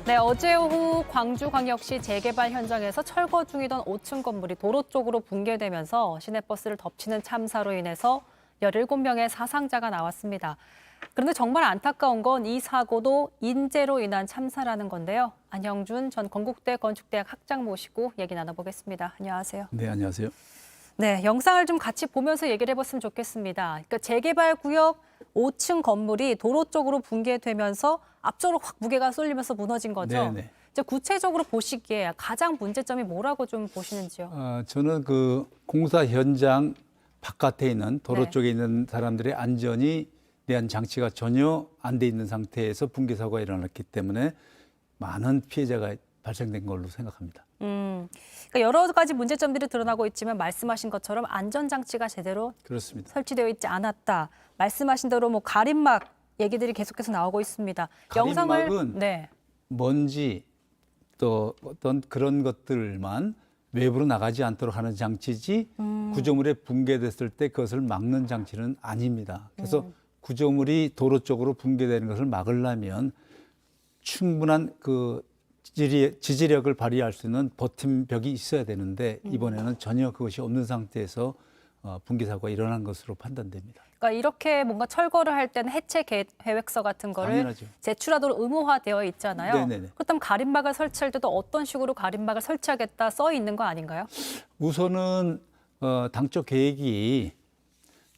네, 어제 오후 광주광역시 재개발 현장에서 철거 중이던 5층 건물이 도로 쪽으로 붕괴되면서 시내버스를 덮치는 참사로 인해서 17명의 사상자가 나왔습니다. 그런데 정말 안타까운 건 이 사고도 인재로 인한 참사라는 건데요. 안형준 전 건국대 건축대학 학장 모시고 얘기 나눠보겠습니다. 안녕하세요. 네, 안녕하세요. 네, 영상을 좀 같이 보면서 얘기를 해봤으면 좋겠습니다. 그러니까 재개발 구역 5층 건물이 도로 쪽으로 붕괴되면서 앞쪽으로 확 무게가 쏠리면서 무너진 거죠. 네네. 이제 구체적으로 보시기에 가장 문제점이 뭐라고 좀 보시는지요? 저는 그 공사 현장 바깥에 있는 도로 네. 쪽에 있는 사람들의 안전이 대한 장치가 전혀 안 돼 있는 상태에서 붕괴 사고가 일어났기 때문에 많은 피해자가 발생된 걸로 생각합니다. 그러니까 여러 가지 문제점들이 드러나고 있지만 말씀하신 것처럼 안전장치가 제대로 그렇습니다. 설치되어 있지 않았다. 말씀하신 대로 뭐 가림막 얘기들이 계속해서 나오고 있습니다. 가림막은 네. 먼지 또 어떤 그런 것들만 외부로 나가지 않도록 하는 장치지 구조물에 붕괴됐을 때 그것을 막는 장치는 아닙니다. 그래서 구조물이 도로 쪽으로 붕괴되는 것을 막으려면 충분한 그 지지력을 발휘할 수 있는 버팀벽이 있어야 되는데 이번에는 전혀 그것이 없는 상태에서 붕괴 사고가 일어난 것으로 판단됩니다. 그러니까 이렇게 뭔가 철거를 할 때는 해체 계획서 같은 거를 당연하죠. 제출하도록 의무화되어 있잖아요. 네네네. 그렇다면 가림막을 설치할 때도 어떤 식으로 가림막을 설치하겠다 써 있는 거 아닌가요? 우선은 당초 계획이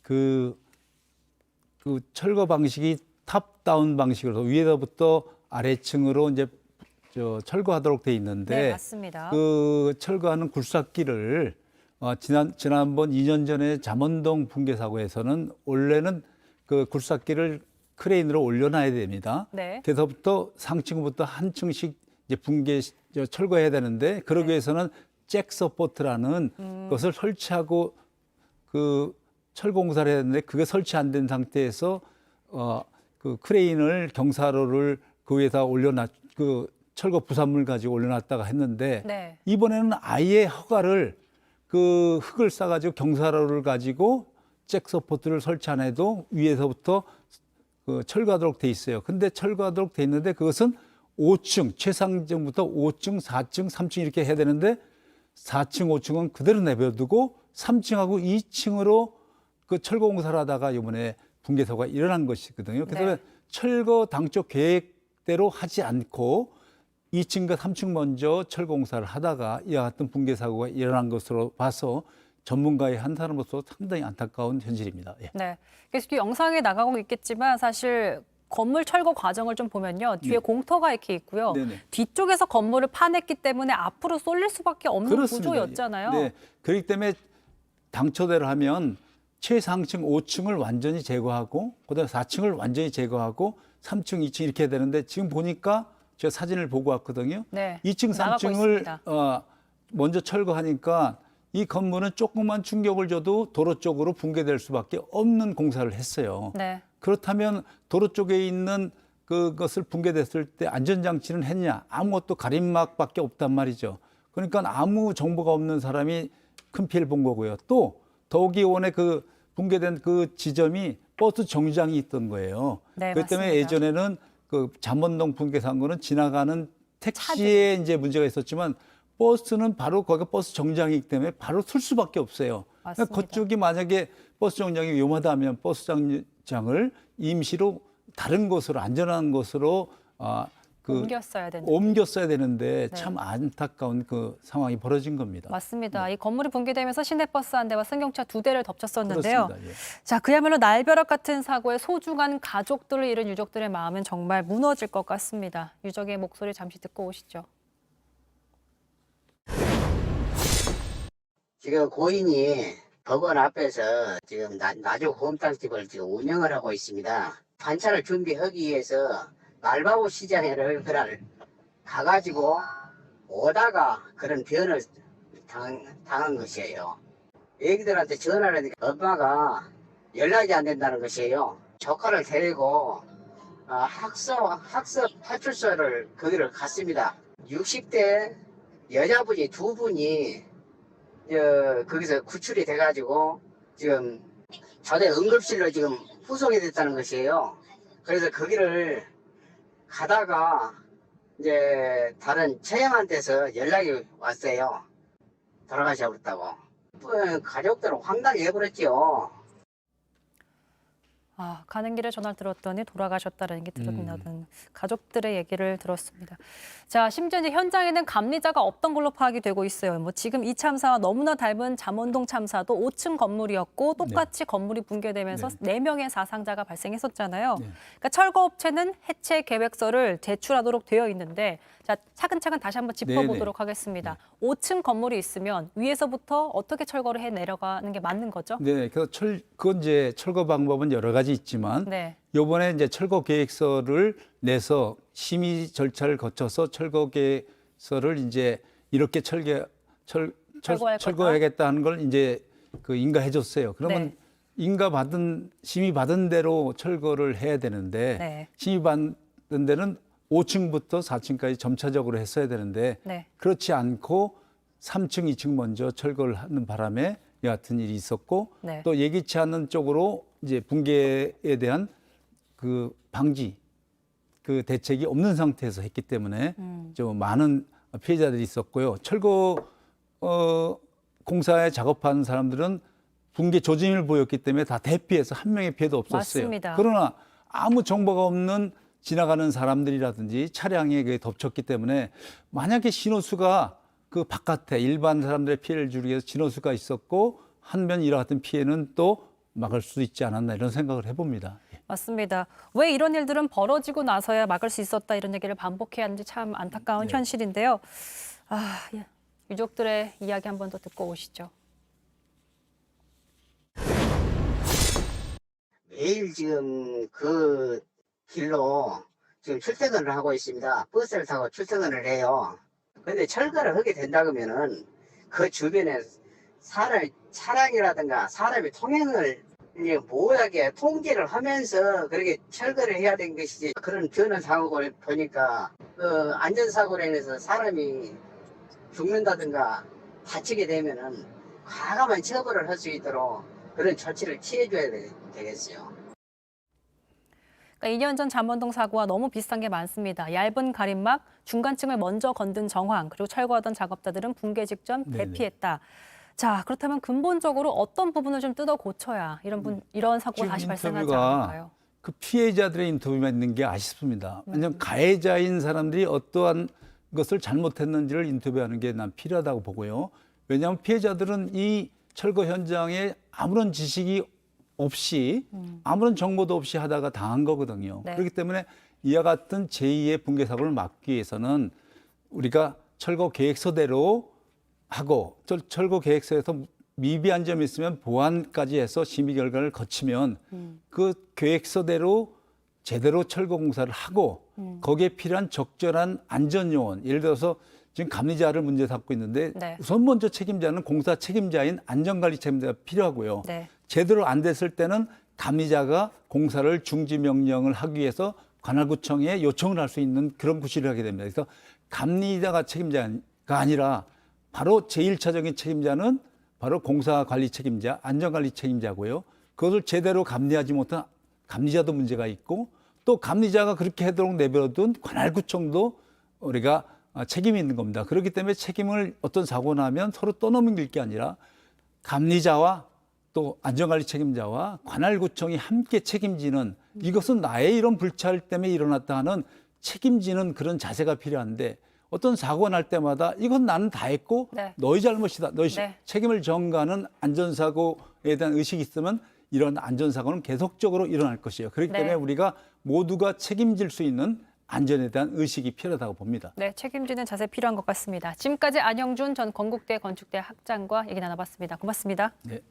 그 철거 방식이 탑다운 방식으로 위에서부터 아래층으로 이제 철거하도록 돼 있는데 네, 맞습니다. 그 철거하는 굴삭기를 지난번 2년 전에 잠원동 붕괴 사고에서는 원래는 그 굴삭기를 크레인으로 올려놔야 됩니다. 네. 그래서부터 상층부터 한 층씩 이제 철거해야 되는데 그러기 위해서는 잭 서포트라는 것을 설치하고 그 철거 공사를 해야 되는데 그게 설치 안 된 상태에서 그 크레인을 경사로를 그 위에다 그 철거 부산물 가지고 올려놨다가 했는데 네. 이번에는 아예 허가를 그 흙을 싸가지고 경사로를 가지고 잭 서포트를 설치 안 해도 위에서부터 그 철거하도록 돼 있어요. 근데 철거하도록 돼 있는데 그것은 5층 최상층부터 5층, 4층, 3층 이렇게 해야 되는데 4층, 5층은 그대로 내버려두고 3층하고 2층으로 그 철거 공사를 하다가 이번에 붕괴 사고가 일어난 것이거든요. 그래서 네. 철거 당초 계획대로 하지 않고 2층과 3층 먼저 철거 공사를 하다가 이와 같은 붕괴 사고가 일어난 것으로 봐서 전문가의 한 사람으로서 상당히 안타까운 현실입니다. 예. 네. 그래서 영상에 나가고 있겠지만 사실 건물 철거 과정을 좀 보면요. 뒤에 네. 공터가 이렇게 있고요. 네네. 뒤쪽에서 건물을 파냈기 때문에 앞으로 쏠릴 수밖에 없는 그렇습니다. 구조였잖아요. 네. 그렇기 때문에 당초대로 하면 최상층 5층을 완전히 제거하고 그다음에 4층을 완전히 제거하고 3층, 2층 이렇게 해야 되는데 지금 보니까 제가 사진을 보고 왔거든요. 네. 2층, 나가고 3층을 있습니다. 먼저 철거하니까 이 건물은 조금만 충격을 줘도 도로 쪽으로 붕괴될 수밖에 없는 공사를 했어요. 네. 그렇다면 도로 쪽에 있는 그것을 붕괴됐을 때 안전장치는 했냐? 아무것도 가림막밖에 없단 말이죠. 그러니까 아무 정보가 없는 사람이 큰 피해를 본 거고요. 또 더욱이 이번에 그 붕괴된 그 지점이 버스 정류장이 있던 거예요. 네, 그렇기 때문에 맞습니다. 예전에는 그 잠원동 붕괴 사고는 지나가는 택시에 이제 문제가 있었지만 버스는 바로 거기가 버스 정류장이기 때문에 바로 쓸 수밖에 없어요. 맞습니다. 그러니까 그쪽이 만약에 버스 정류장이 위험하다면 버스 정류장을 임시로 다른 곳으로 안전한 곳으로 옮겼어야 되는데 네. 참 안타까운 그 상황이 벌어진 겁니다. 맞습니다. 이 건물이 붕괴되면서 시내버스 한 대와 승용차 2대를 덮쳤었는데요. 그렇습니다. 예. 자, 그야말로 날벼락 같은 사고에 소중한 가족들을 잃은 유족들의 마음은 정말 무너질 것 같습니다. 유족의 목소리 잠시 듣고 오시죠. 지금 고인이 법원 앞에서 지금 나주 홈탕집을 지금 운영을 하고 있습니다. 반찬을 준비하기 위해서 말바보 시장에를 그날 가가지고 오다가 그런 변을 당한 것이에요. 애기들한테 전화를 하니까 엄마가 연락이 안 된다는 것이에요. 조카를 데리고 학습 파출소를 거기를 갔습니다. 60대 여자분이 두 분이 거기서 구출이 돼가지고 지금 저대 응급실로 지금 후송이 됐다는 것이에요. 그래서 거기를 가다가 이제 다른 처형한테서 연락이 왔어요. 돌아가셔버렸다고. 가족들은 황당해버렸죠. 아, 가는 길에 전화를 들었더니 돌아가셨다는 게 드러나는 가족들의 얘기를 들었습니다. 자, 심지어 이제 현장에는 감리자가 없던 걸로 파악이 되고 있어요. 뭐 지금 이 참사와 너무나 닮은 잠원동 참사도 5층 건물이었고 똑같이 건물이 붕괴되면서 네 명의 사상자가 발생했었잖아요. 그러니까 철거업체는 해체 계획서를 제출하도록 되어 있는데 자, 차근차근 다시 한번 짚어보도록 하겠습니다. 5층 건물이 있으면 위에서부터 어떻게 철거를 해 내려가는 게 맞는 거죠? 네, 그래서 그건 이제 철거 방법은 여러 가지 있지만 네. 요번에 이제 철거 계획서를 내서 심의 절차를 거쳐서 철거 계획서를 이제 이렇게 철거해야겠다는 걸 이제 그 인가해 줬어요. 그러면 심의 받은 대로 철거를 해야 되는데 심의 받은 데는 5층부터 4층까지 점차적으로 했어야 되는데 그렇지 않고 3층, 2층 먼저 철거를 하는 바람에 이 같은 일이 있었고 또 예기치 않은 쪽으로 이제 붕괴에 대한 그 방지, 그 대책이 없는 상태에서 했기 때문에 좀 많은 피해자들이 있었고요. 철거 공사에 작업하는 사람들은 붕괴 조짐을 보였기 때문에 다 대피해서 한 명의 피해도 없었어요. 맞습니다. 그러나 아무 정보가 없는 지나가는 사람들이라든지 차량에 그게 덮쳤기 때문에 만약에 신호수가 그 바깥에 일반 사람들의 피해를 줄이기 위해서 신호수가 있었고 한면 이와 같은 피해는 또 막을 수 있지 않았나 이런 생각을 해봅니다. 맞습니다. 왜 이런 일들은 벌어지고 나서야 막을 수 있었다 이런 얘기를 반복해야 하는지 참 안타까운 현실인데요. 아, 유족들의 이야기 한 번 더 듣고 오시죠. 매일 지금 그 길로 지금 출퇴근을 하고 있습니다. 버스를 타고 출퇴근을 해요. 근데 철거를 하게 된다 그러면은 그 주변에 차량이라든가 사람이 통행을 모호하게 통제를 하면서 그렇게 철거를 해야 되는 것이지. 그런 변화 사고를 보니까 그 안전사고로 인해서 사람이 죽는다든가 다치게 되면은 과감한 처벌을 할 수 있도록 그런 조치를 취해줘야 되겠어요. 그러니까 2년 전 잠원동 사고와 너무 비슷한 게 많습니다. 얇은 가림막, 중간층을 먼저 건든 정황, 그리고 철거하던 작업자들은 붕괴 직전 대피했다. 자, 그렇다면 근본적으로 어떤 부분을 좀 뜯어 고쳐야 이런 사고가 다시 발생하지 않을까요? 그 피해자들의 인터뷰만 있는 게 아쉽습니다. 왜냐하면 가해자인 사람들이 어떠한 것을 잘못했는지를 인터뷰하는 게 난 필요하다고 보고요. 왜냐하면 피해자들은 이 철거 현장에 아무런 지식이 없이 아무런 정보도 없이 하다가 당한 거거든요. 그렇기 때문에 이와 같은 제2의 붕괴 사고를 막기 위해서는 우리가 철거 계획서대로 하고 철거 계획서에서 미비한 점이 있으면 보완까지 해서 심의 결과를 거치면 그 계획서대로 제대로 철거 공사를 하고 거기에 필요한 적절한 안전 요원, 예를 들어서 지금 감리자를 문제 삼고 있는데 우선 먼저 책임자는 공사 책임자인 안전관리 책임자가 필요하고요. 제대로 안 됐을 때는 감리자가 공사를 중지 명령을 하기 위해서 관할구청에 요청을 할 수 있는 그런 구실을 하게 됩니다. 그래서 감리자가 책임자가 아니라 바로 제1차적인 책임자는 바로 공사관리 책임자, 안전관리 책임자고요. 그것을 제대로 감리하지 못한 감리자도 문제가 있고 또 감리자가 그렇게 하도록 내버려둔 관할구청도 우리가 책임이 있는 겁니다. 그렇기 때문에 책임을 어떤 사고 나면 서로 떠넘길 게 아니라 감리자와 또 안전관리 책임자와 관할구청이 함께 책임지는 이것은 나의 이런 불찰 때문에 일어났다 하는 책임지는 그런 자세가 필요한데 어떤 사고가 날 때마다 이건 나는 다 했고 너희 잘못이다. 너희 책임을 전가하는 안전사고에 대한 의식이 있으면 이런 안전사고는 계속적으로 일어날 것이에요. 그렇기 때문에 우리가 모두가 책임질 수 있는 안전에 대한 의식이 필요하다고 봅니다. 네, 책임지는 자세 필요한 것 같습니다. 지금까지 안영준 전 건국대 건축대 학장과 얘기 나눠봤습니다. 고맙습니다. 네.